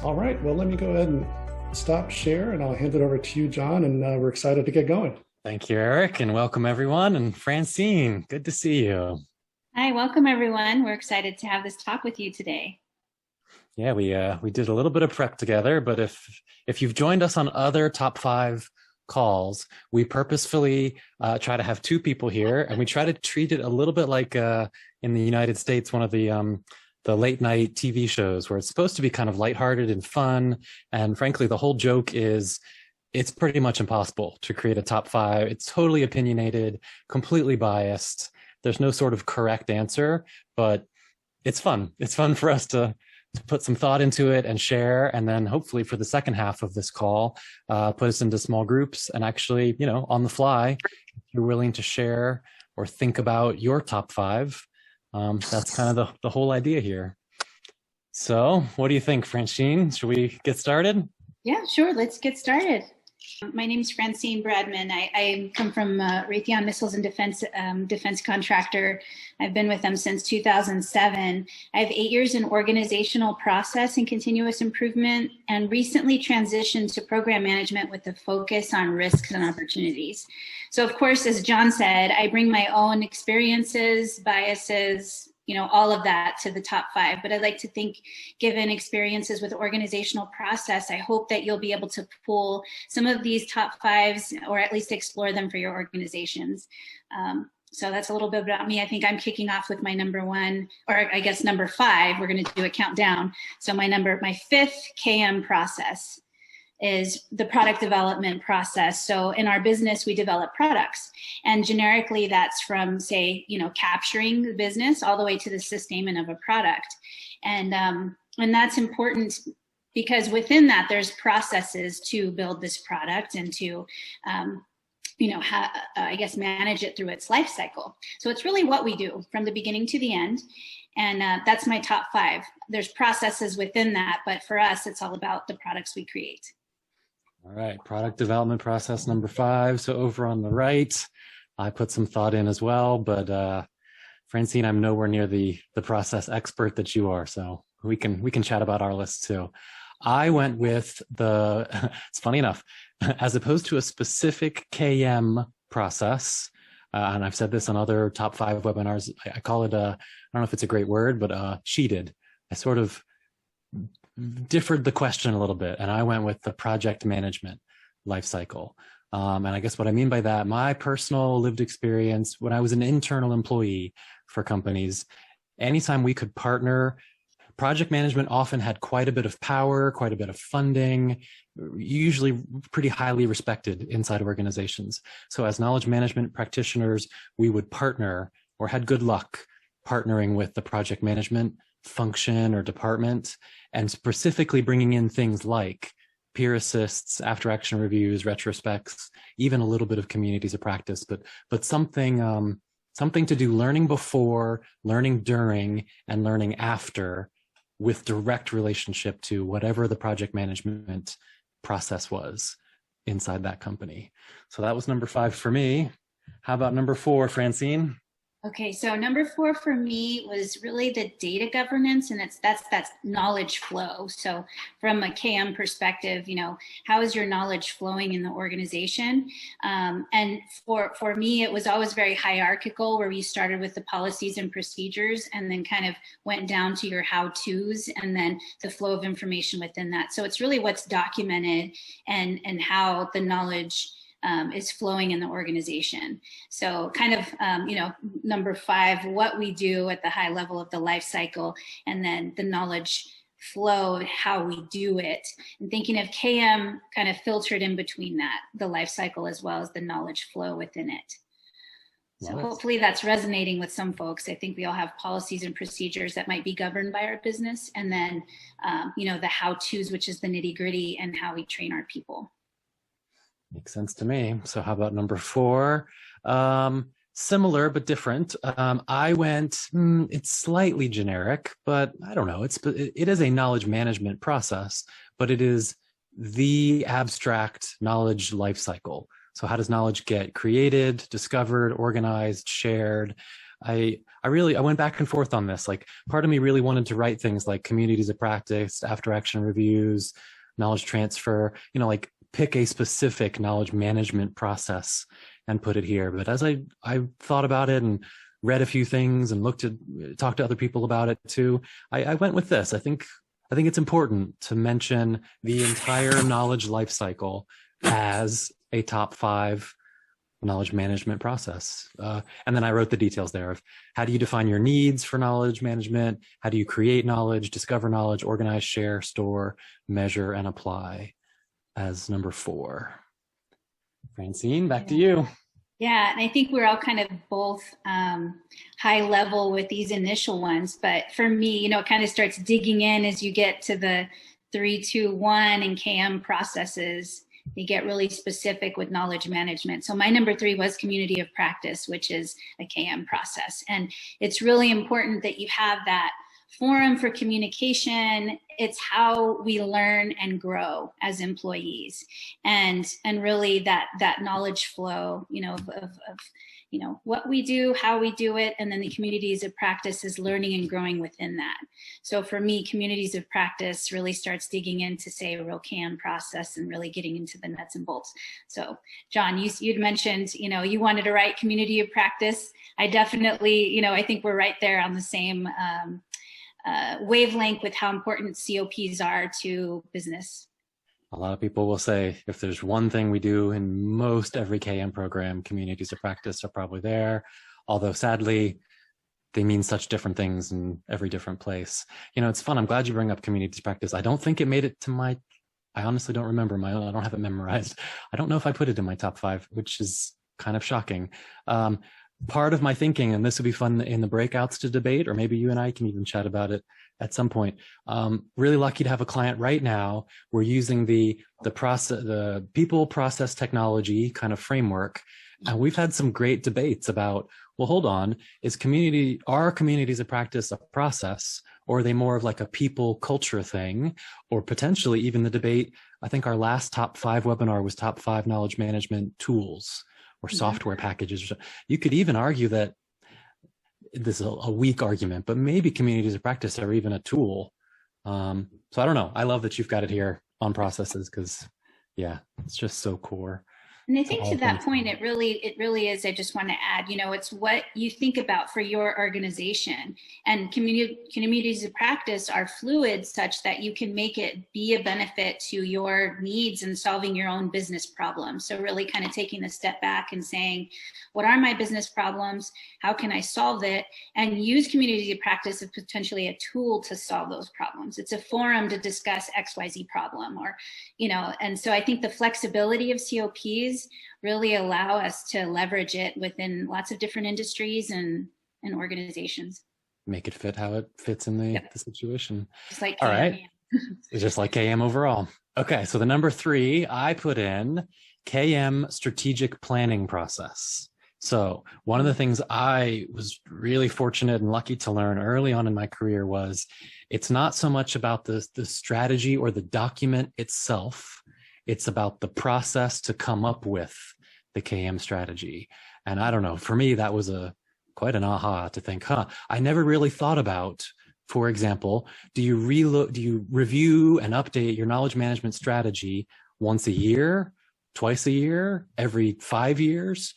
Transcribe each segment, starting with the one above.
All right, well, let me go ahead and stop share and I'll hand it over to you, John, and we're excited to get going. Thank you, Eric, and welcome everyone. And Francine, good to see you. Hi, welcome everyone. We're excited to have this talk with you today. Yeah, we did a little bit of prep together, but if you've joined us on other top 5 calls, we purposefully try to have 2 people here, and we try to treat it a little bit like in the United States, one of the late night TV shows where it's supposed to be kind of lighthearted and fun. And frankly, the whole joke is it's pretty much impossible to create a top 5. It's totally opinionated, completely biased. There's no sort of correct answer, but it's fun. It's fun for us to put some thought into it and share. And then hopefully for the second half of this call, put us into small groups and actually, on the fly, if you're willing to share or think about your top 5. That's kind of the whole idea here. So what do you think, Francine? Should we get started? Yeah, sure. Let's get started. My name is Francine Bradmon. I come from Raytheon Missiles and Defense Contractor. I've been with them since 2007. I have 8 years in organizational process and continuous improvement, and recently transitioned to program management with a focus on risks and opportunities. So of course, as John said, I bring my own experiences, biases, all of that to the top 5. But I'd like to think, given experiences with organizational process, I hope that you'll be able to pull some of these top 5s or at least explore them for your organizations. So that's a little bit about me. I think I'm kicking off with my number 1, or I guess number 5. We're going to do a countdown. So my 5th KM process is the product development process. So in our business, we develop products, and generically that's from, say, capturing the business all the way to the sustainment of a product. And that's important because within that, there's processes to build this product and to, I guess, manage it through its life cycle. So it's really what we do from the beginning to the end. And that's my top 5. There's processes within that, but for us, it's all about the products we create. All right, product development process number 5. So over on the right, I put some thought in as well, but Francine, I'm nowhere near the process expert that you are, so we can chat about our list too. I went with it's funny enough, as opposed to a specific KM process, and I've said this on other top 5 webinars, I call it I don't know if it's a great word, but cheated. I sort of differed the question a little bit, and I went with the project management lifecycle. And I guess what I mean by that, my personal lived experience when I was an internal employee for companies, anytime we could partner, project management often had quite a bit of power, quite a bit of funding, usually pretty highly respected inside organizations. So as knowledge management practitioners, we would partner, or had good luck partnering with the project management function or department, and specifically bringing in things like peer assists, after action reviews, retrospects, even a little bit of communities of practice, but something to do learning before, learning during, and learning after, with direct relationship to whatever the project management process was inside that company. So that was number 5 for me. How about number 4, Francine? Okay, so number 4 for me was really the data governance, and that's knowledge flow. So from a KM perspective, how is your knowledge flowing in the organization? And for me, it was always very hierarchical, where we started with the policies and procedures and then kind of went down to your how-tos and then the flow of information within that. So it's really what's documented and how the knowledge is flowing in the organization. So kind of, number 5, what we do at the high level of the life cycle, and then the knowledge flow, how we do it, and thinking of KM kind of filtered in between that, the life cycle as well as the knowledge flow within it. So hopefully that's resonating with some folks. I think we all have policies and procedures that might be governed by our business, and then, the how-tos, which is the nitty-gritty and how we train our people. Makes sense to me. So how about number 4? Similar but different. I went, it's slightly generic, but I don't know. It is a knowledge management process, but it is the abstract knowledge life cycle. So how does knowledge get created, discovered, organized, shared? I went back and forth on this. Like, part of me really wanted to write things like communities of practice, after action reviews, knowledge transfer, like pick a specific knowledge management process and put it here. But as I thought about it and read a few things and talked to other people about it too, I went with this. I think it's important to mention the entire knowledge life cycle as a top 5 knowledge management process. And then I wrote the details there of how do you define your needs for knowledge management? How do you create knowledge, discover knowledge, organize, share, store, measure, and apply as number 4. Francine, back to you. Yeah, and I think we're all kind of both high level with these initial ones. But for me, it kind of starts digging in as you get to the 3, 2, 1 and KM processes. You get really specific with knowledge management. So my number 3 was community of practice, which is a KM process. And it's really important that you have that forum for communication. It's how we learn and grow as employees, and really that knowledge flow, of what we do, how we do it, and then the communities of practice is learning and growing within that. So for me, communities of practice really starts digging into, say, a real CAM process and really getting into the nuts and bolts. So John, you'd mentioned, you wanted to write community of practice. I definitely, I think we're right there on the same wavelength with how important COPs are to business. A lot of people will say, if there's one thing we do in most every KM program, communities of practice are probably there. Although sadly, they mean such different things in every different place. It's fun. I'm glad you bring up communities of practice. I don't think it made it to I honestly don't remember I don't have it memorized. I don't know if I put it in my top 5, which is kind of shocking. Part of my thinking, and this would be fun in the breakouts to debate, or maybe you and I can even chat about it at some point. Really lucky to have a client right now. We're using the people process technology kind of framework. And we've had some great debates about, well, hold on, are communities of practice a process, or are they more of like a people culture thing? Or potentially even the debate, I think our last top 5 webinar was top 5 knowledge management tools or software packages. You could even argue that this is a weak argument, but maybe communities of practice are even a tool. So I don't know. I love that you've got it here on processes because, yeah, it's just so core. And I think to that point, it really is. I just want to add, it's what you think about for your organization, and communities of practice are fluid such that you can make it be a benefit to your needs and solving your own business problems. So really kind of taking a step back and saying, what are my business problems? How can I solve it? And use communities of practice as potentially a tool to solve those problems. It's a forum to discuss XYZ problem, or, and so I think the flexibility of COPs really allow us to leverage it within lots of different industries and organizations. Make it fit how it fits in the situation. Just like all KM. right. It's just like KM overall. Okay, so the number 3, I put in KM strategic planning process. So one of the things I was really fortunate and lucky to learn early on in my career was it's not so much about the strategy or the document itself. It's about the process to come up with the KM strategy. And I don't know, for me, that was quite an aha to think, I never really thought about, for example, do you review and update your knowledge management strategy once a year, twice a year, every 5 years?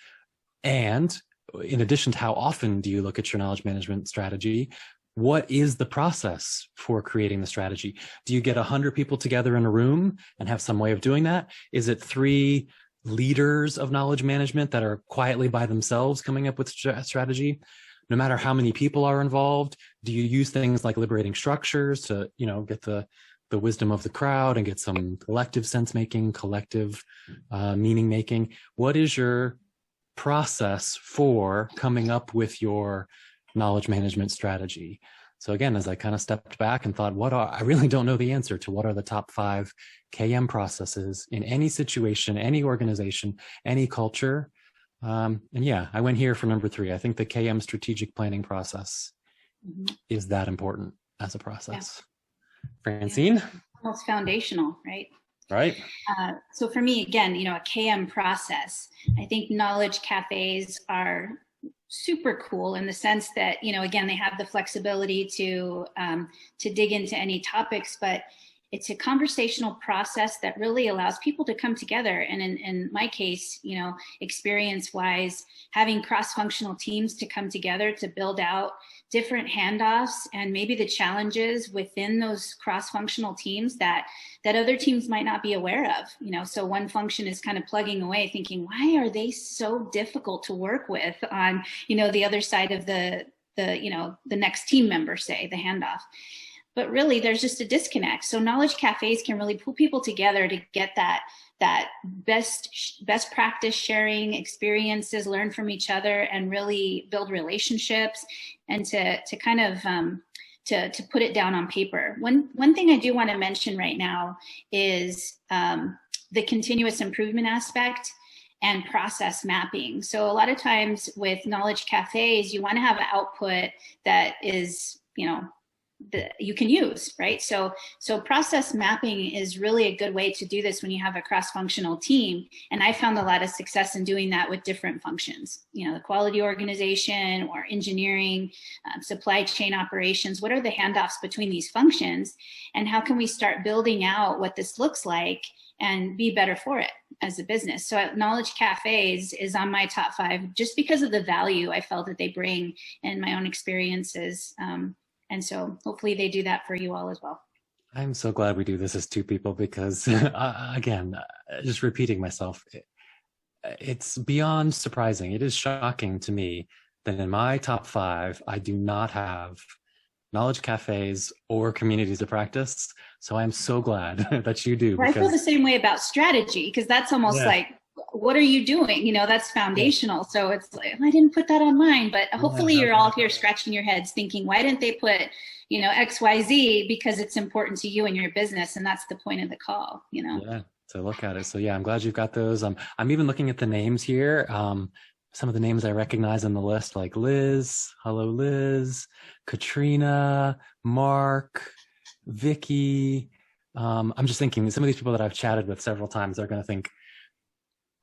And in addition to how often do you look at your knowledge management strategy, what is the process for creating the strategy? Do you get 100 people together in a room and have some way of doing that? Is it 3 leaders of knowledge management that are quietly by themselves coming up with strategy? No matter how many people are involved, do you use things like liberating structures to, get the wisdom of the crowd and get some collective sense making, collective meaning making? What is your process for coming up with your knowledge management strategy? So again, as I kind of stepped back and thought, I really don't know the answer to what are the top 5 KM processes in any situation, any organization, any culture. And yeah, I went here for number 3. I think the KM strategic planning process is that important as a process. Yeah. Francine? Almost foundational, right? Right. So for me, again, a KM process, I think knowledge cafes are super cool in the sense that, you know, again, they have the flexibility to dig into any topics, but it's a conversational process that really allows people to come together. And in my case, you know, experience wise, having cross-functional teams to come together to build out different handoffs and maybe the challenges within those cross-functional teams that other teams might not be aware of, you know. So one function is kind of plugging away thinking, why are they so difficult to work with on, you know, the other side of the you know, the next team member, say, the handoff. But really there's just a disconnect. So knowledge cafes can really pull people together to get that best practice sharing experiences, learn from each other, and really build relationships, and to kind of to put it down on paper. One thing I do want to mention right now is the continuous improvement aspect and process mapping. So a lot of times with knowledge cafes, you want to have an output that is, you know, that you can use, right? So process mapping is really a good way to do this when you have a cross-functional team. And I found a lot of success in doing that with different functions, you know, the quality organization or engineering, supply chain operations. What are the handoffs between these functions? And how can we start building out what this looks like and be better for it as a business? So knowledge cafes is on my top 5 just because of the value I felt that they bring in my own experiences. And so hopefully they do that for you all as well. I'm so glad we do this as 2 people because, again, just repeating myself, it's beyond surprising. It is shocking to me that in my top 5, I do not have knowledge cafes or communities of practice. So I'm so glad that you do. Well, I feel the same way about strategy, because that's almost like, what are you doing? You know, that's foundational. So it's like, I didn't put that on mine, but hopefully you're all here scratching your heads thinking, why didn't they put, you know, XYZ? Because it's important to you and your business. And that's the point of the call, you know? Yeah, to look at it. So yeah, I'm glad you've got those. I'm even looking at the names here. Some of the names I recognize on the list, like Liz, hello, Liz, Katrina, Mark, Vicky. I'm just thinking some of these people that I've chatted with several times, they're going to think,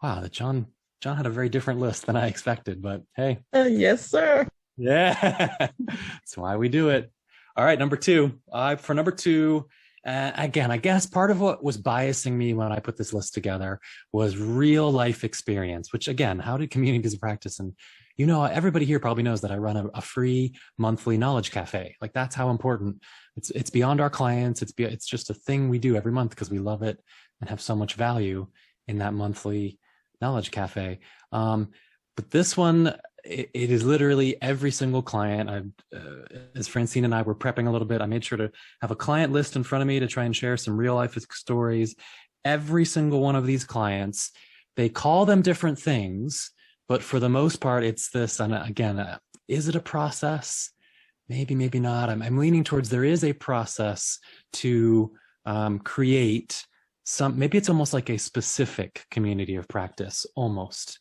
wow, that John had a very different list than I expected, but hey. Yes, sir. Yeah, that's why we do it. All right, number 2. For number 2, again, I guess part of what was biasing me when I put this list together was real life experience, which again, how did communities of practice? And you know, everybody here probably knows that I run a free monthly knowledge cafe. Like that's how important. It's beyond our clients. It's just a thing we do every month because we love it and have so much value in that monthly knowledge cafe. But this one, it is literally every single client. As Francine and I were prepping a little bit, I made sure to have a client list in front of me to try and share some real life stories. Every single one of these clients, they call them different things, but for the most part, it's this. And again, is it a process? Maybe, maybe not. I'm leaning towards there is a process to create maybe it's almost like a specific community of practice, almost.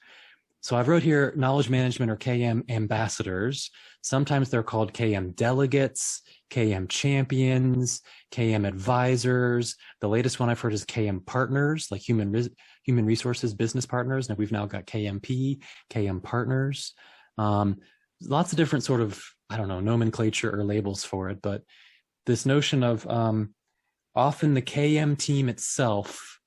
So I've wrote here knowledge management or KM ambassadors. Sometimes they're called KM delegates, KM champions, KM advisors. The latest one I've heard is KM partners, like human resources business partners. And we've now got KMP, KM partners. Lots of different sort of, I don't know, nomenclature or labels for it. But this notion of often the KM team itself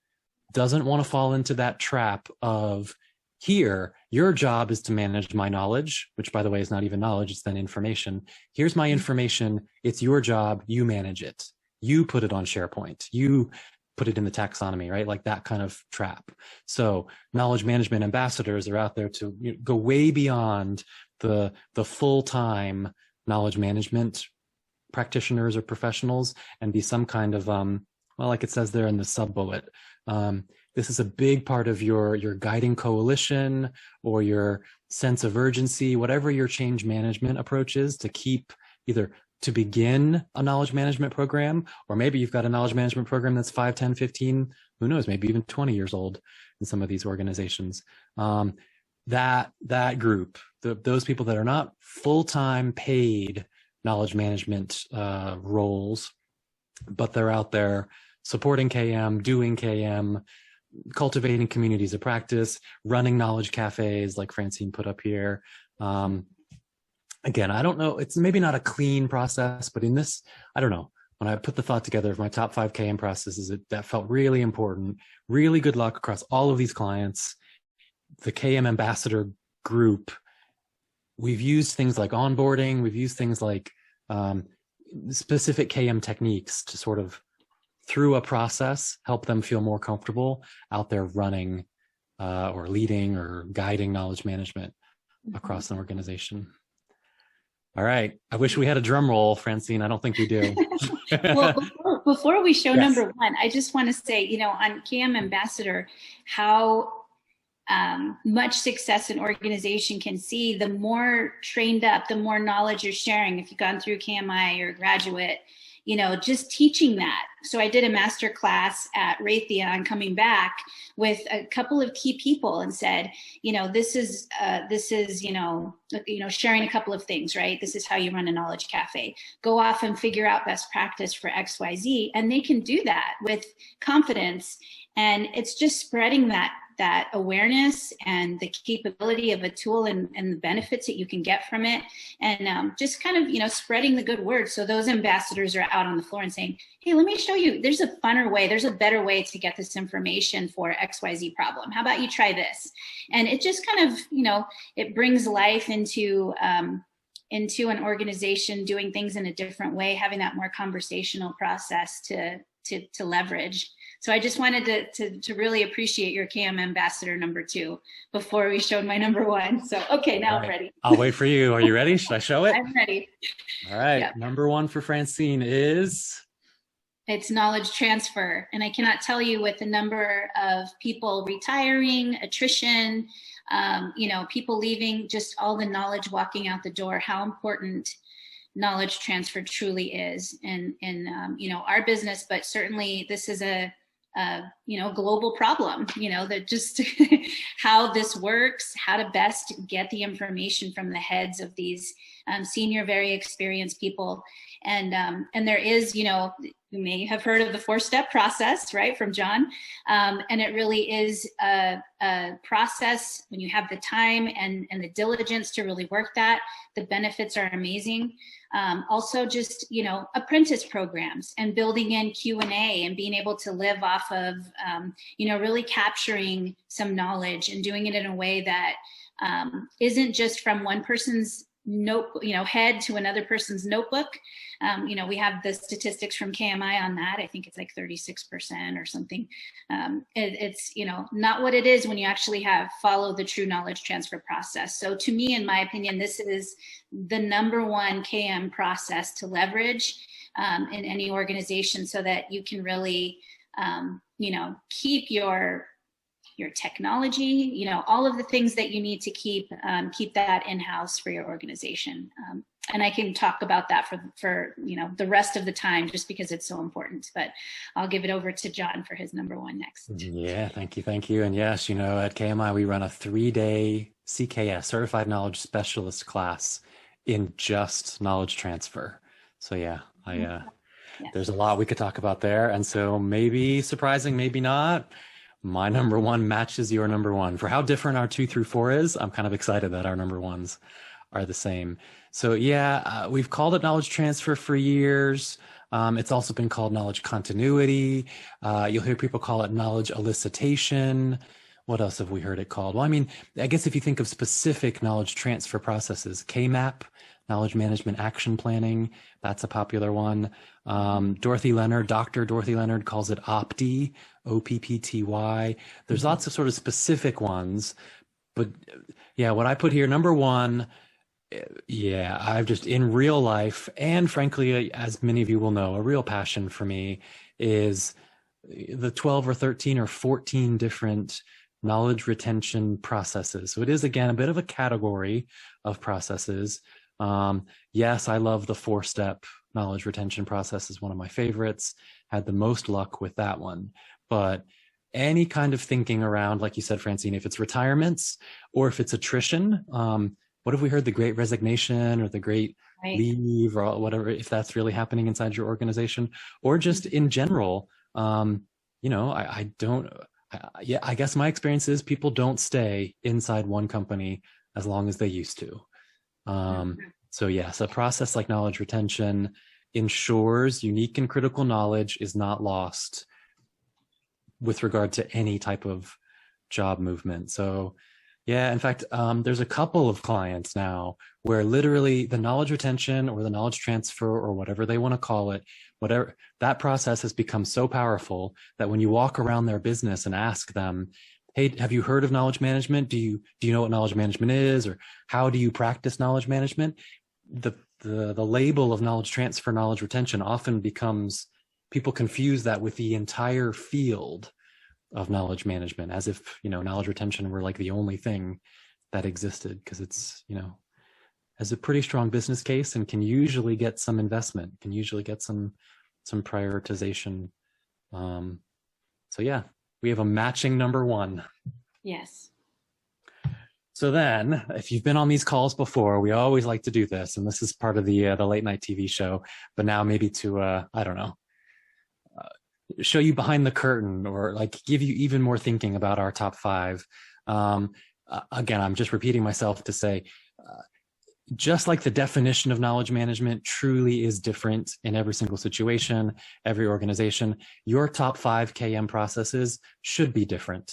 doesn't want to fall into that trap of, here, your job is to manage my knowledge, which by the way is not even knowledge, it's then information. Here's my information. It's your job. You manage it. You put it on SharePoint. You put it in the taxonomy, right? Like that kind of trap. So knowledge management ambassadors are out there to go way beyond the full-time knowledge management practitioners or professionals and be some kind of, well, like it says there in the sub-bullet, this is a big part of your guiding coalition or your sense of urgency, whatever your change management approach is, to keep either to begin a knowledge management program, or maybe you've got a knowledge management program that's 5, 10, 15, who knows, maybe even 20 years old in some of these organizations. That group, those people that are not full-time paid knowledge management roles, but they're out there supporting KM, doing KM, cultivating communities of practice, running knowledge cafes like Francine put up here. Again, I don't know, it's maybe not a clean process, but in this, I don't know, when I put the thought together of my top 5 KM processes, that felt really important. Really good luck across all of these clients. The KM ambassador group, we've used things like onboarding, we've used things like specific KM techniques to sort of, through a process, help them feel more comfortable out there running or leading or guiding knowledge management across an organization. All right. I wish we had a drum roll, Francine. I don't think we do. Well, before we show Yes. number 1, I just want to say, on KM Ambassador, how much success an organization can see, the more trained up, the more knowledge you're sharing. If you've gone through KMI or graduate, just teaching that. So I did a master class at Raytheon coming back with a couple of key people and said, this is sharing a couple of things, right? This is how you run a knowledge cafe. Go off and figure out best practice for XYZ. And they can do that with confidence. And it's just spreading that awareness and the capability of a tool and the benefits that you can get from it. And just kind of, spreading the good word. So those ambassadors are out on the floor and saying, hey, let me show you, there's a funner way, there's a better way to get this information for XYZ problem. How about you try this? And it just kind of, it brings life into an organization doing things in a different way, having that more conversational process to leverage. So I just wanted to really appreciate your KM Ambassador number 2 before we showed my number 1. So, okay, now I'm ready. I'll wait for you. Are you ready? Should I show it? I'm ready. All right. Yeah. Number 1 for Francine is? It's knowledge transfer. And I cannot tell you, with the number of people retiring, attrition, people leaving, just all the knowledge walking out the door, how important knowledge transfer truly is in our business. But certainly this is a global problem, that just how this works, how to best get the information from the heads of these senior, very experienced people. And there is, you may have heard of the 4-step process, right, from John. And it really is a process when you have the time and the diligence to really work that. The benefits are amazing. Also just, apprentice programs and building in Q&A and being able to live off of, really capturing some knowledge and doing it in a way that isn't just from one person's head to another person's notebook. We have the statistics from KMI on that. I think it's like 36% or something. It's, not what it is when you actually follow the true knowledge transfer process. So to me, in my opinion, this is the number 1 KM process to leverage in any organization, so that you can really, keep your technology, all of the things that you need to keep that in-house for your organization. And I can talk about that for the rest of the time, just because it's so important. But I'll give it over to John for his number 1 next. Yeah, thank you. And yes, at KMI, we run a 3-day CKS, Certified Knowledge Specialist class in just knowledge transfer. So yeah, there's a lot we could talk about there. And so maybe surprising, maybe not, my number 1 matches your number 1. For how different our 2 through 4 is, I'm kind of excited that our number 1s are the same. So yeah, we've called it knowledge transfer for years. It's also been called knowledge continuity. You'll hear people call it knowledge elicitation. What else have we heard it called? Well, I mean, I guess if you think of specific knowledge transfer processes, KMAP, knowledge management action planning, that's a popular one. Dr. Dorothy Leonard calls it OPTY, OPPTY. There's lots of sort of specific ones, but yeah, what I put here, number 1, yeah, I've just, in real life, and frankly, as many of you will know, a real passion for me is the 12 or 13 or 14 different knowledge retention processes. So it is, again, a bit of a category of processes. Yes, I love the 4-step knowledge retention process, is one of my favorites. Had the most luck with that one. But any kind of thinking around, like you said, Francine, if it's retirements or if it's attrition, what have we heard? The great resignation or the great leave or whatever, if that's really happening inside your organization, or just in general, I guess my experience is people don't stay inside one company as long as they used to. So yes, a process like knowledge retention ensures unique and critical knowledge is not lost with regard to any type of job movement. So yeah, in fact, there's a couple of clients now where literally the knowledge retention or the knowledge transfer or whatever they want to call it, whatever, that process has become so powerful that when you walk around their business and ask them, hey, have you heard of knowledge management? Do you know what knowledge management is, or how do you practice knowledge management? The label of knowledge transfer, knowledge retention often becomes, people confuse that with the entire field of knowledge management, as if, you know, knowledge retention were like the only thing that existed, because it's, you know, has a pretty strong business case and can usually get some investment, can usually get some prioritization. So yeah, we have a matching number one. Yes. So then, if you've been on these calls before, we always like to do this, and this is part of the late night TV show, but now maybe to, I don't know, show you behind the curtain, or like give you even more thinking about our top five. Again, I'm just repeating myself to say, just like the definition of knowledge management truly is different in every single situation, every organization, your top 5 KM processes should be different.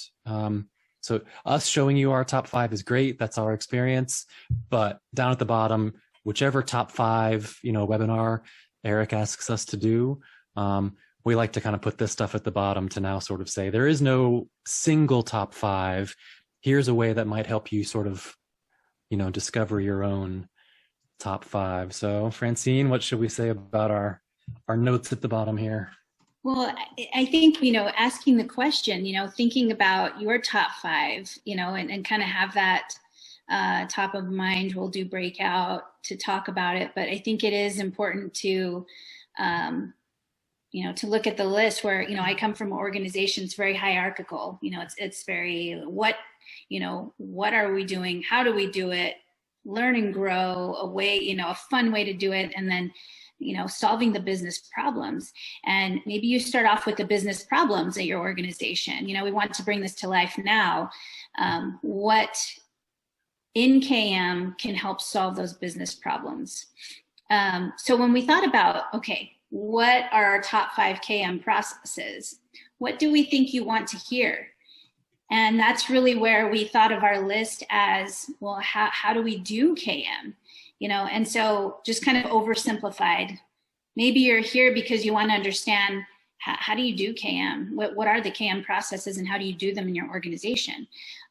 So us showing you our top 5 is great. That's our experience. But down at the bottom, whichever top 5, you know, webinar Eric asks us to do, we like to kind of put this stuff at the bottom to now sort of say, there is no single top 5. Here's a way that might help you sort of, you know, discover your own top 5. So Francine, what should we say about our notes at the bottom here? Well, I think, you know, asking the question, you know, thinking about your top 5, you know, and kind of have that top of mind. We'll do breakout to talk about it, but I think it is important to, you know, to look at the list where, you know, I come from an organization, it's very hierarchical, you know, it's very, what are we doing? How do we do it? Learn and grow, a way, you know, a fun way to do it. And then, you know, solving the business problems. And maybe you start off with the business problems at your organization. You know, we want to bring this to life now. What in KM can help solve those business problems? So when we thought about, okay, what are our top 5 KM processes? What do we think you want to hear? And that's really where we thought of our list as, well, how do we do KM? You know, and so just kind of oversimplified. Maybe you're here because you want to understand how do you do KM? What are the KM processes and how do you do them in your organization?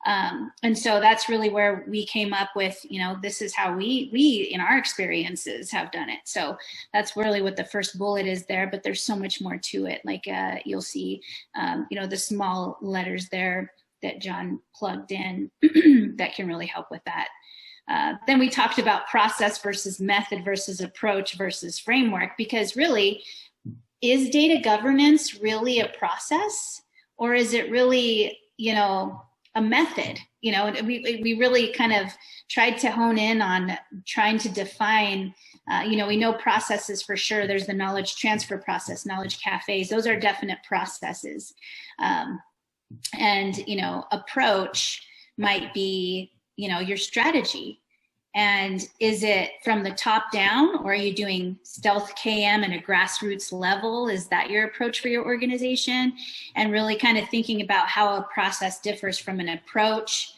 And so that's really where we came up with, you know, this is how we in our experiences have done it. So that's really what the first bullet is there, but there's so much more to it. Like you'll see, you know, the small letters there that John plugged in that can really help with that. Then we talked about process versus method versus approach versus framework, because really, is data governance really a process, or is it really, you know, a method? You know, we really kind of tried to hone in on trying to define, you know, we know processes for sure. There's the knowledge transfer process, knowledge cafes, those are definite processes. And, you know, approach might be, you know, your strategy. And is it from the top down, or are you doing stealth KM at a grassroots level? Is that your approach for your organization? And really kind of thinking about how a process differs from an approach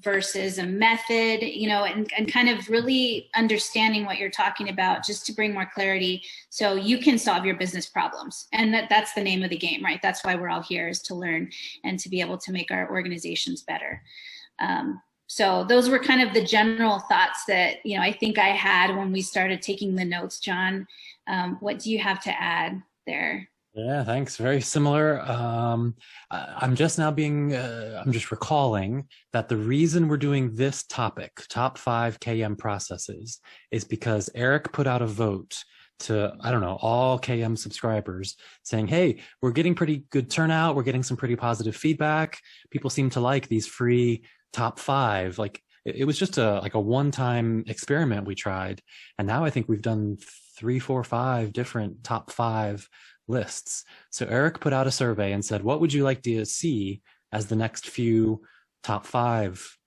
versus a method, you know, and kind of really understanding what you're talking about, just to bring more clarity so you can solve your business problems. And that's the name of the game, right? That's why we're all here, is to learn and to be able to make our organizations better. So those were kind of the general thoughts that, you know, I think I had when we started taking the notes. John, what do you have to add there? Yeah, thanks. Very similar. I'm just now I'm just recalling that the reason we're doing this topic, top 5 KM processes, is because Eric put out a vote to, I don't know, all KM subscribers saying, hey, we're getting pretty good turnout. We're getting some pretty positive feedback. People seem to like these free top 5. Like it was just a one-time experiment we tried. And now I think we've done 3, 4, 5 different top 5 lists. So Eric put out a survey and said, what would you like to see as the next few top 5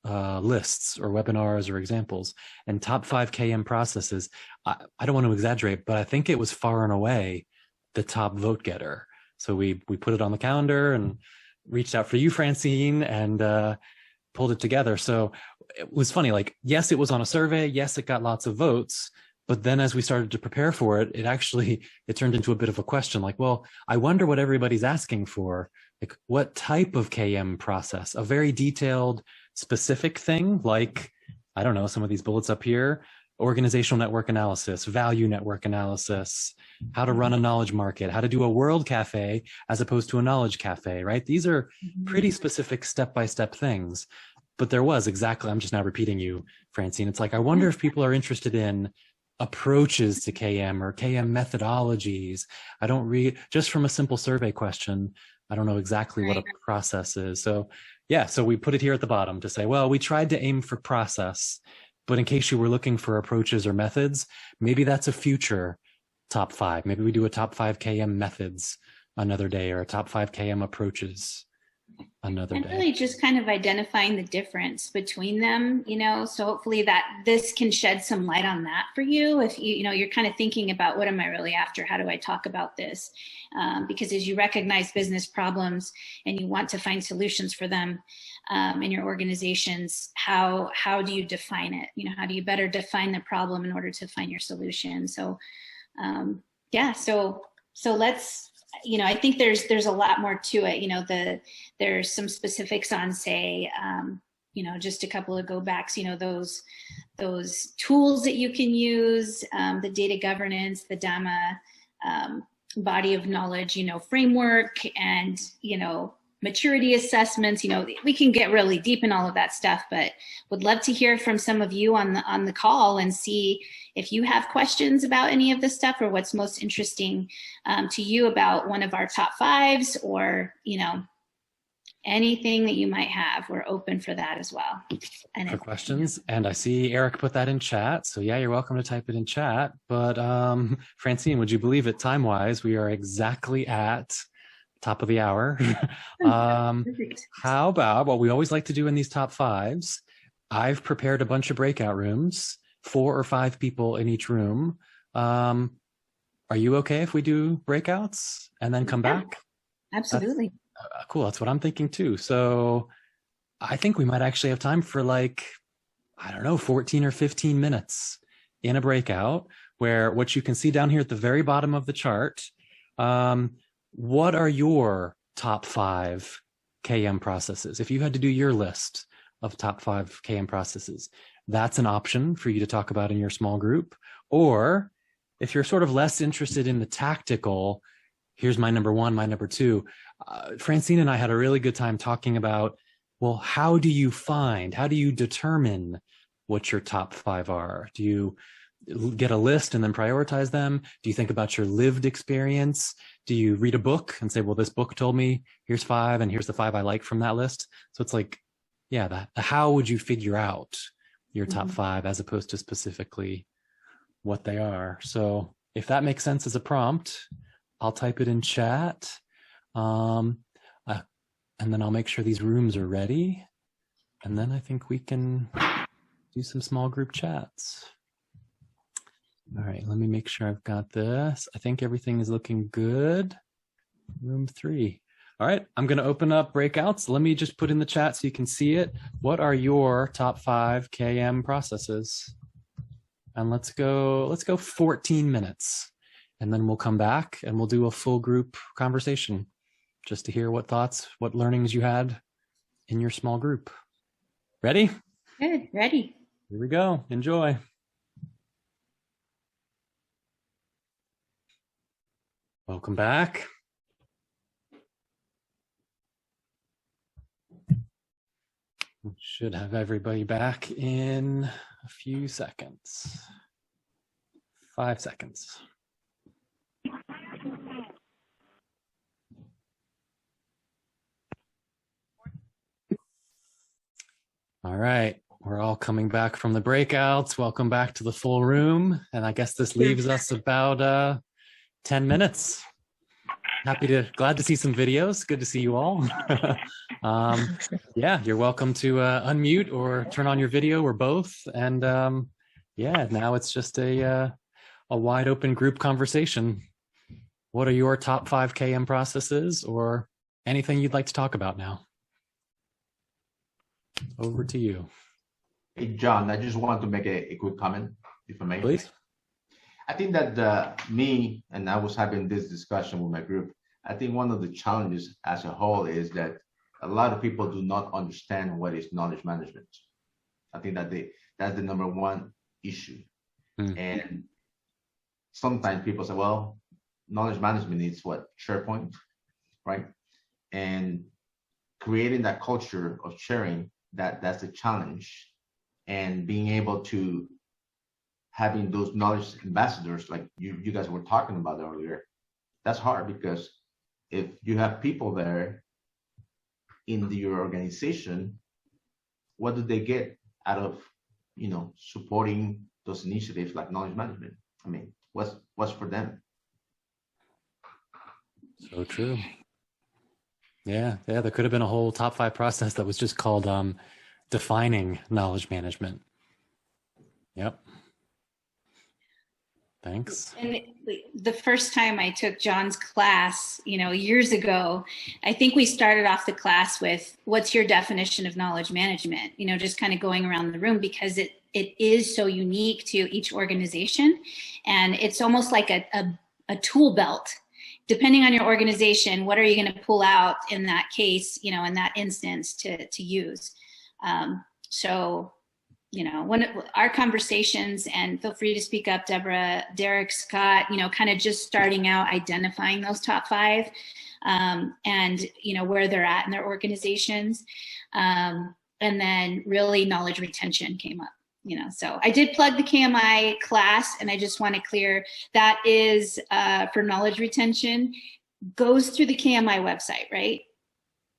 lists or webinars or examples, and top 5 KM processes. I don't want to exaggerate, but I think it was far and away the top vote getter. So we put it on the calendar and reached out for you, Francine, and pulled it together. So it was funny, like, yes, it was on a survey. Yes, it got lots of votes. But then as we started to prepare for it, it turned into a bit of a question, like, well, I wonder what everybody's asking for. Like, what type of KM process? A very detailed, specific thing, like, I don't know, some of these bullets up here: organizational network analysis, value network analysis, how to run a knowledge market, how to do a world cafe as opposed to a knowledge cafe, right? These are pretty specific step-by-step things. But there was exactly, I'm just now repeating you, Francine. It's like, I wonder if people are interested in approaches to KM or KM methodologies. I don't read, just from a simple survey question, I don't know exactly what a process is. So yeah, so we put it here at the bottom to say, well, we tried to aim for process, but in case you were looking for approaches or methods, maybe that's a future top 5. Maybe we do a top 5 KM methods another day, or a top 5 KM approaches another day. Really just kind of identifying the difference between them, you know, so hopefully that this can shed some light on that for you. If you know, you're kind of thinking about, what am I really after? How do I talk about this? Because as you recognize business problems and you want to find solutions for them in your organizations, how do you define it? You know, how do you better define the problem in order to find your solution? So yeah, so let's, you know, I think there's a lot more to it. You know, there's some specifics on, say, you know, just a couple of go backs, you know, those tools that you can use, the data governance, the DAMA body of knowledge, you know, framework, and, you know, maturity assessments. You know, we can get really deep in all of that stuff, but would love to hear from some of you on the call and see if you have questions about any of this stuff, or what's most interesting to you about one of our top 5s, or, you know, anything that you might have. We're open for that as well. And for questions. And I see Eric put that in chat. So yeah, you're welcome to type it in chat. But Francine, would you believe it, time-wise, we are exactly at top of the hour. How about what we always like to do in these top 5s? I've prepared a bunch of breakout rooms, 4 or 5 people in each room. Are you okay if we do breakouts and then come back? Absolutely. Cool. That's what I'm thinking too. So I think we might actually have time for, like, I don't know, 14 or 15 minutes in a breakout, where what you can see down here at the very bottom of the chart, what are your top 5 KM processes? If you had to do your list of top 5 KM processes, that's an option for you to talk about in your small group. Or if you're sort of less interested in the tactical, here's my number 1, my number 2. Francine and I had a really good time talking about, well, how do you determine what your top 5 are? Do you get a list and then prioritize them? Do you think about your lived experience? Do you read a book and say, well, this book told me here's 5 and here's the 5 I like from that list? So it's like, yeah, how would you figure out your top 5 as opposed to specifically what they are? So if that makes sense as a prompt, I'll type it in chat. And then I'll make sure these rooms are ready. And then I think we can do some small group chats. All right, let me make sure I've got this. I think everything is looking good. Room 3. All right, I'm going to open up breakouts. Let me just put in the chat so you can see it. What are your top 5 KM processes? And let's go 14 minutes. And then we'll come back and we'll do a full group conversation just to hear what thoughts, what learnings you had in your small group. Ready? Good, ready. Here we go. Enjoy. Welcome back. We should have everybody back in a few seconds. 5 seconds. All right, we're all coming back from the breakouts. Welcome back to the full room. And I guess this leaves us about 10 minutes. Glad to see some videos. Good to see you all. Yeah, you're welcome to unmute or turn on your video or both. And yeah, now it's just a wide open group conversation. What are your top 5 KM processes or anything you'd like to talk about now? Over to you. Hey, John, I just want to make a quick comment, if I may. Please. I think that me, and I was having this discussion with my group, I think one of the challenges as a whole is that a lot of people do not understand what is knowledge management. I think that that's the number one issue. And sometimes people say, well, knowledge management is what? SharePoint, right? And creating that culture of sharing, that's a challenge. And being able to having those knowledge ambassadors like you guys were talking about earlier, that's hard, because if you have people there in your organization, what do they get out of, you know, supporting those initiatives like knowledge management? I mean, what's for them? So true. Yeah, there could have been a whole top 5 process that was just called defining knowledge management. Yep. Thanks. And the first time I took John's class, you know, years ago, I think we started off the class with, what's your definition of knowledge management? You know, just kind of going around the room, because it is so unique to each organization. And it's almost like a tool belt. Depending on your organization, what are you going to pull out in that case, you know, in that instance to use? So, you know, our conversations, and feel free to speak up, Deborah, Derek, Scott, you know, kind of just starting out identifying those top 5 and, you know, where they're at in their organizations. And then really knowledge retention came up, you know. So I did plug the KMI class, and I just want to clear that is for knowledge retention, goes through the KMI website, right?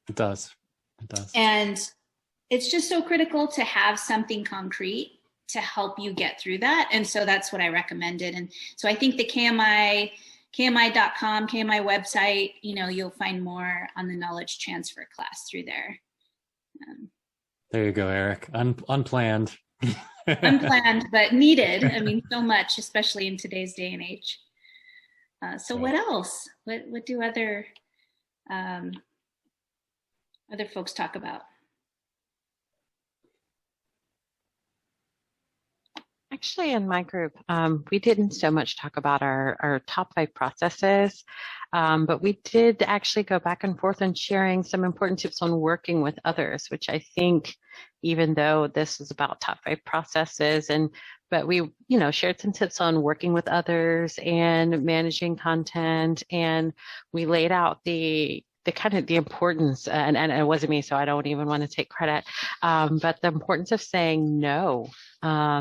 It does. It does. And it's just so critical to have something concrete to help you get through that. And so that's what I recommended. And so I think the KMI.com, KMI website, you know, you'll find more on the knowledge transfer class through there. There you go, Eric. Unplanned. Unplanned, but needed. I mean, so much, especially in today's day and age. So what else? What do other folks talk about? Actually, in my group, we didn't so much talk about our top 5 processes, but we did actually go back and forth on sharing some important tips on working with others, which I think, even though this is about top 5 processes, but we, you know, shared some tips on working with others and managing content, and we laid out the kind of the importance, and it wasn't me, so I don't even want to take credit, but the importance of saying no,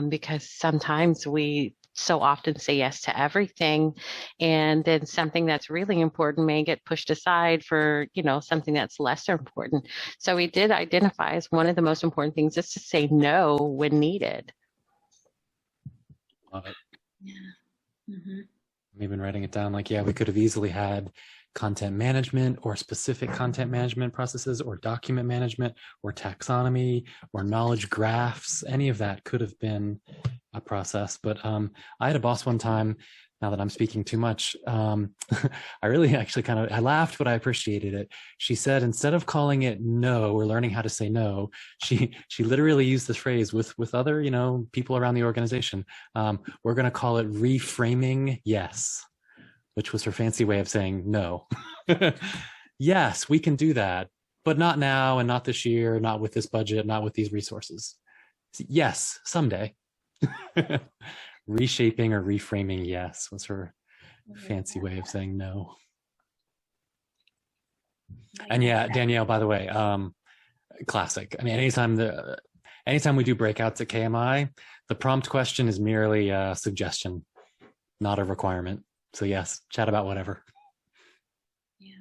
because sometimes we so often say yes to everything, and then something that's really important may get pushed aside for, you know, something that's lesser important. So we did identify as one of the most important things is to say no when needed. Love it. Yeah. Mm-hmm. I'm even writing it down like, yeah, we could have easily had content management or specific content management processes or document management or taxonomy or knowledge graphs. Any of that could have been a process. But I had a boss one time, now that I'm speaking too much, I really actually I laughed, but I appreciated it. She said, instead of calling it no or learning how to say no, she literally used this phrase with other, you know, people around the organization. We're going to call it reframing yes, which was her fancy way of saying no. Yes, we can do that, but not now and not this year, not with this budget, not with these resources. Yes, someday. Reshaping or reframing yes was her fancy way of saying no. And yeah, Danielle, by the way, classic. I mean, anytime we do breakouts at KMI, the prompt question is merely a suggestion, not a requirement. So yes, chat about whatever. Yeah.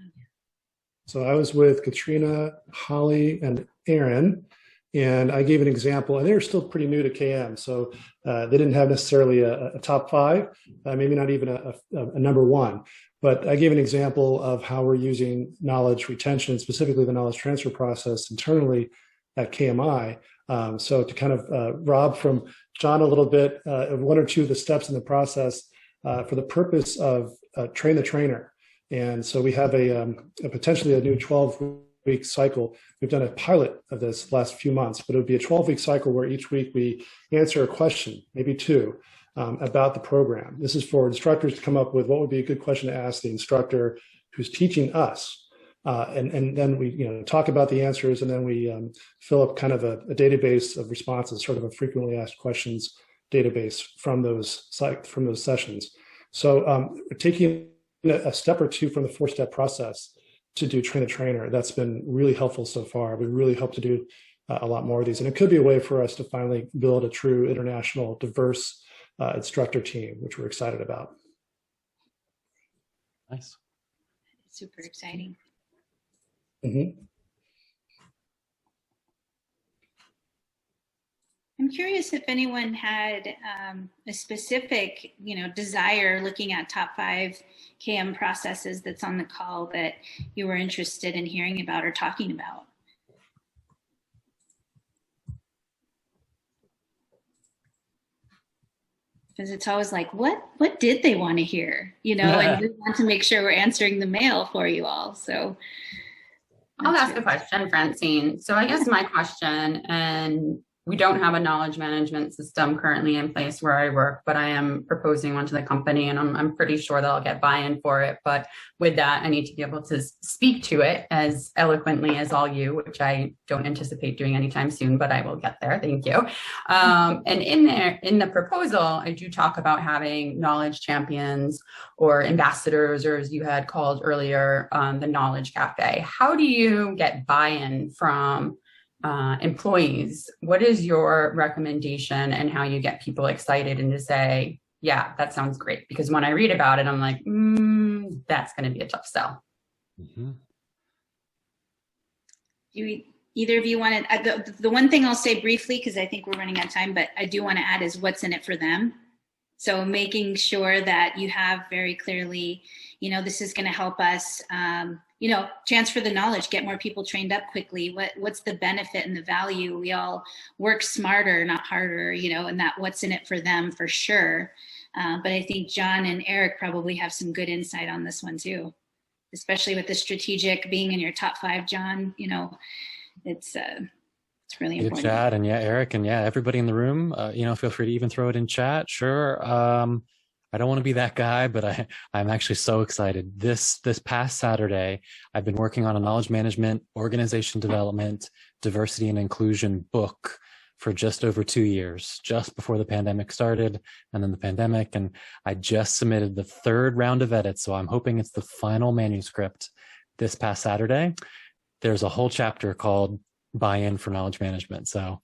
So I was with Katrina, Holly, and Aaron, and I gave an example, and they were still pretty new to KM. So they didn't have necessarily a top 5, maybe not even a number 1. But I gave an example of how we're using knowledge retention, specifically the knowledge transfer process internally at KMI. So to kind of rob from John a little bit of one or two of the steps in the process for the purpose of train the trainer. And so we have a potentially a new 12-week cycle. We've done a pilot of this last few months, but it would be a 12-week cycle where each week we answer a question, maybe two, about the program. This is for instructors to come up with what would be a good question to ask the instructor who's teaching us. And then we talk about the answers, and then we fill up kind of a database of responses, sort of a frequently asked questions database from those sessions. So we're taking a step or two from the 4-step process to do train a trainer. That's been really helpful so far. We really hope to do a lot more of these, and it could be a way for us to finally build a true international, diverse instructor team, which we're excited about. Nice. Super exciting. Mm-hmm. I'm curious if anyone had a specific, desire looking at top 5 KM processes that's on the call that you were interested in hearing about or talking about. Because it's always like, what did they want to hear? And we want to make sure we're answering the mail for you all. So I'll ask a question, Francine. So I guess my question, and we don't have a knowledge management system currently in place where I work, but I am proposing one to the company, and I'm pretty sure that I'll get buy-in for it. But with that, I need to be able to speak to it as eloquently as all you, which I don't anticipate doing anytime soon, but I will get there. Thank you. And in the proposal, I do talk about having knowledge champions or ambassadors, or as you had called earlier, the Knowledge Cafe. How do you get buy-in from employees? What is your recommendation and how you get people excited and to say, yeah, that sounds great? Because when I read about it, I'm like, that's going to be a tough sell. Mm-hmm. Either of you want to, the one thing I'll say briefly, because I think we're running out of time, but I do want to add is what's in it for them. So making sure that you have very clearly, this is going to help us, transfer the knowledge, get more people trained up quickly. What's the benefit and the value? We all work smarter, not harder, and that what's in it for them for sure. But I think John and Eric probably have some good insight on this one too, especially with the strategic being in your top 5, John, it's really important. Good chat. And yeah, Eric, and yeah, everybody in the room, feel free to even throw it in chat. Sure. I don't want to be that guy, but I'm actually so excited. This past Saturday, I've been working on a knowledge management, organization development, diversity and inclusion book for just over 2 years, just before the pandemic started, and then the pandemic. And I just submitted the 3rd round of edits. So I'm hoping it's the final manuscript this past Saturday. There's a whole chapter called Buy-in for Knowledge Management. So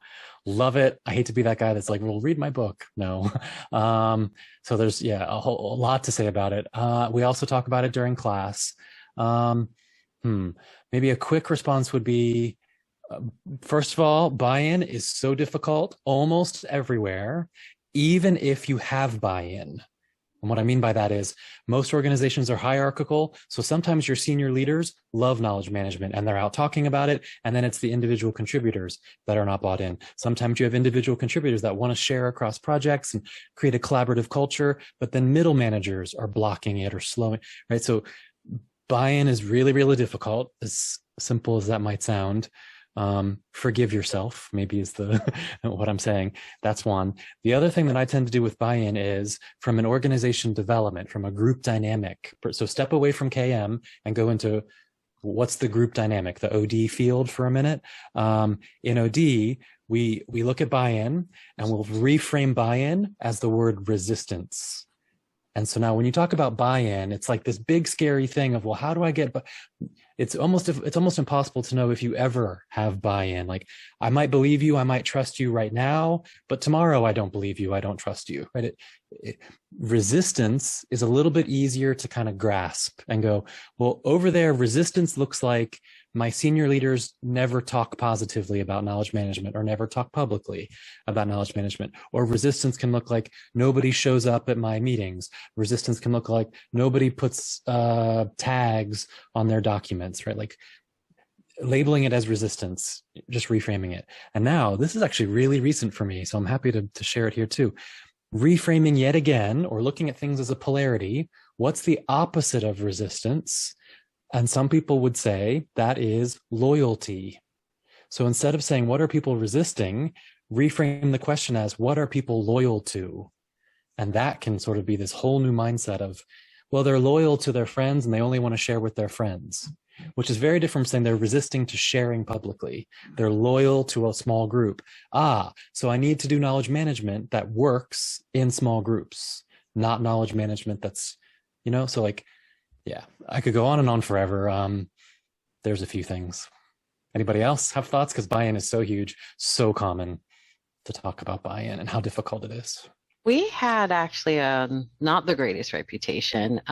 love it. I hate to be that guy that's like, well, read my book. No. So there's, a lot to say about it. We also talk about it during class. Maybe a quick response would be, first of all, buy-in is so difficult almost everywhere, even if you have buy-in. And what I mean by that is most organizations are hierarchical. So sometimes your senior leaders love knowledge management and they're out talking about it. And then it's the individual contributors that are not bought in. Sometimes you have individual contributors that want to share across projects and create a collaborative culture, but then middle managers are blocking it or slowing, right? So buy-in is really, really difficult, as simple as that might sound. Forgive yourself, maybe is the what I'm saying. That's one. The other thing that I tend to do with buy-in is from an organization development, from a group dynamic. So step away from KM and go into what's the group dynamic, the OD field for a minute. In OD, we look at buy-in and we'll reframe buy-in as the word resistance. And so now when you talk about buy-in, it's like this big scary thing of, well, how do I get, it's almost impossible to know if you ever have buy-in. Like, I might believe you, I might trust you right now, but tomorrow I don't believe you, I don't trust you, right? Resistance is a little bit easier to kind of grasp and go, well, over there, resistance looks like my senior leaders never talk positively about knowledge management or never talk publicly about knowledge management. Or resistance can look like nobody shows up at my meetings. Resistance can look like nobody puts tags on their documents, right? Like labeling it as resistance, just reframing it. And now this is actually really recent for me, so I'm happy to share it here too. Reframing yet again, or looking at things as a polarity. What's the opposite of resistance? And some people would say that is loyalty. So instead of saying, what are people resisting? Reframe the question as, what are people loyal to? And that can sort of be this whole new mindset of, well, they're loyal to their friends and they only want to share with their friends, which is very different from saying they're resisting to sharing publicly. They're loyal to a small group. So I need to do knowledge management that works in small groups, not knowledge management that's, so like, yeah, I could go on and on forever. There's a few things. Anybody else have thoughts? Because buy-in is so huge, so common to talk about buy-in and how difficult it is. We had actually not the greatest reputation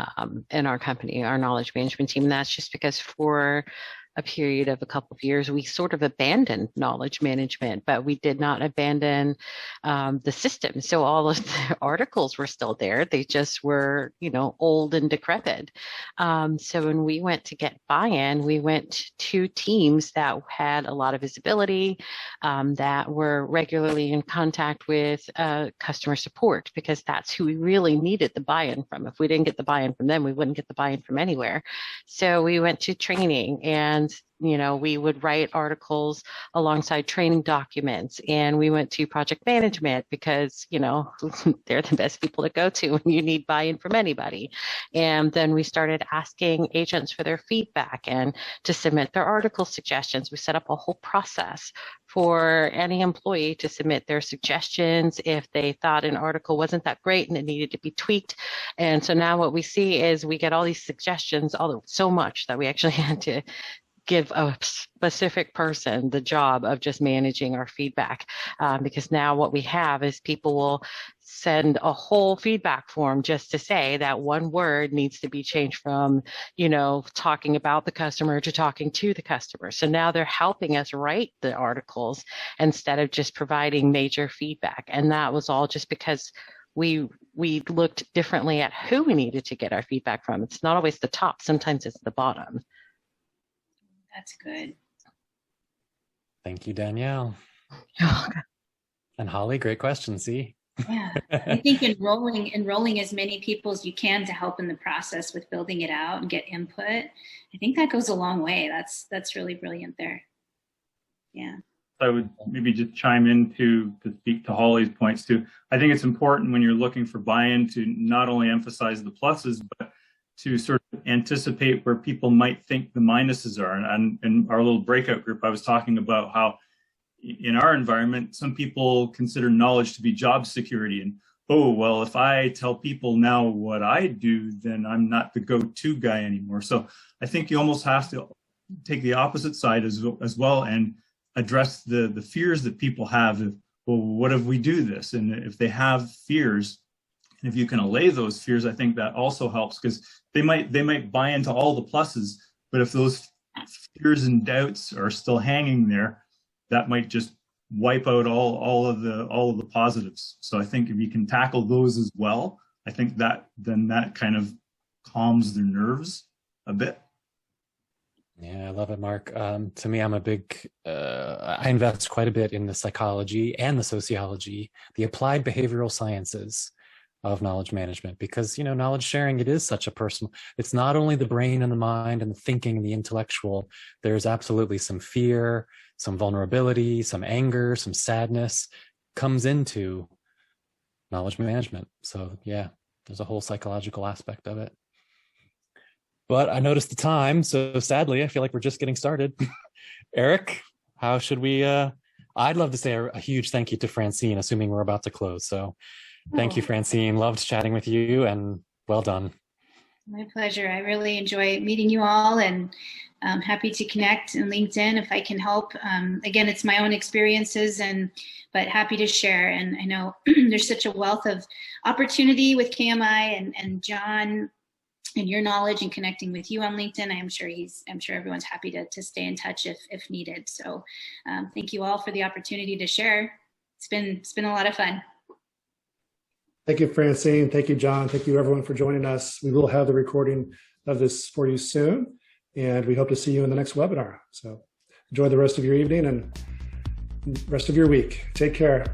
in our company, our knowledge management team. And that's just because for a period of a couple of years, we sort of abandoned knowledge management, but we did not abandon the system. So all of the articles were still there. They just were, old and decrepit. So when we went to get buy-in, we went to teams that had a lot of visibility, that were regularly in contact with customer support, because that's who we really needed the buy-in from. If we didn't get the buy-in from them, we wouldn't get the buy-in from anywhere. So we went to training, and we would write articles alongside training documents, and we went to project management because, they're the best people to go to when you need buy-in from anybody. And then we started asking agents for their feedback and to submit their article suggestions. We set up a whole process for any employee to submit their suggestions if they thought an article wasn't that great and it needed to be tweaked. And so now what we see is we get all these suggestions, so much that we actually had to give a specific person the job of just managing our feedback, because now what we have is people will send a whole feedback form just to say that one word needs to be changed from, talking about the customer to talking to the customer. So now they're helping us write the articles instead of just providing major feedback. And that was all just because we looked differently at who we needed to get our feedback from. It's not always the top, sometimes it's the bottom. That's good. Thank you, Danielle. And Holly, great question. See? Yeah, I think enrolling as many people as you can to help in the process with building it out and get input. I think that goes a long way. That's really brilliant there. Yeah. I would maybe just chime in to speak to Holly's points too. I think it's important when you're looking for buy-in to not only emphasize the pluses, but to sort of anticipate where people might think the minuses are. And in our little breakout group, I was talking about how in our environment, some people consider knowledge to be job security. And, oh, well, if I tell people now what I do, then I'm not the go-to guy anymore. So I think you almost have to take the opposite side as well and address the fears that people have. Well, what if we do this? And if they have fears, and if you can allay those fears, I think that also helps, because they might buy into all the pluses, but if those fears and doubts are still hanging there, that might just wipe out all of the positives. So I think if you can tackle those as well, I think that kind of calms their nerves a bit. Yeah, I love it, Mark. To me, I'm a big, I invest quite a bit in the psychology and the sociology, the applied behavioral sciences of knowledge management, because, knowledge sharing, it is such a personal, it's not only the brain and the mind and the thinking and the intellectual, there's absolutely some fear, some vulnerability, some anger, some sadness comes into knowledge management. So yeah, there's a whole psychological aspect of it. But I noticed the time, so sadly, I feel like we're just getting started. Eric, how should we, I'd love to say a huge thank you to Francine, assuming we're about to close. So thank you, Francine. Loved chatting with you, and well done. My pleasure. I really enjoy meeting you all, and I'm happy to connect in LinkedIn if I can help. Again, it's my own experiences, but happy to share. And I know there's such a wealth of opportunity with KMI, and John your knowledge and connecting with you on LinkedIn. I'm sure everyone's happy to stay in touch if needed. So thank you all for the opportunity to share. It's been a lot of fun. Thank you, Francine. Thank you, John. Thank you, everyone, for joining us. We will have the recording of this for you soon, and we hope to see you in the next webinar. So enjoy the rest of your evening and rest of your week. Take care.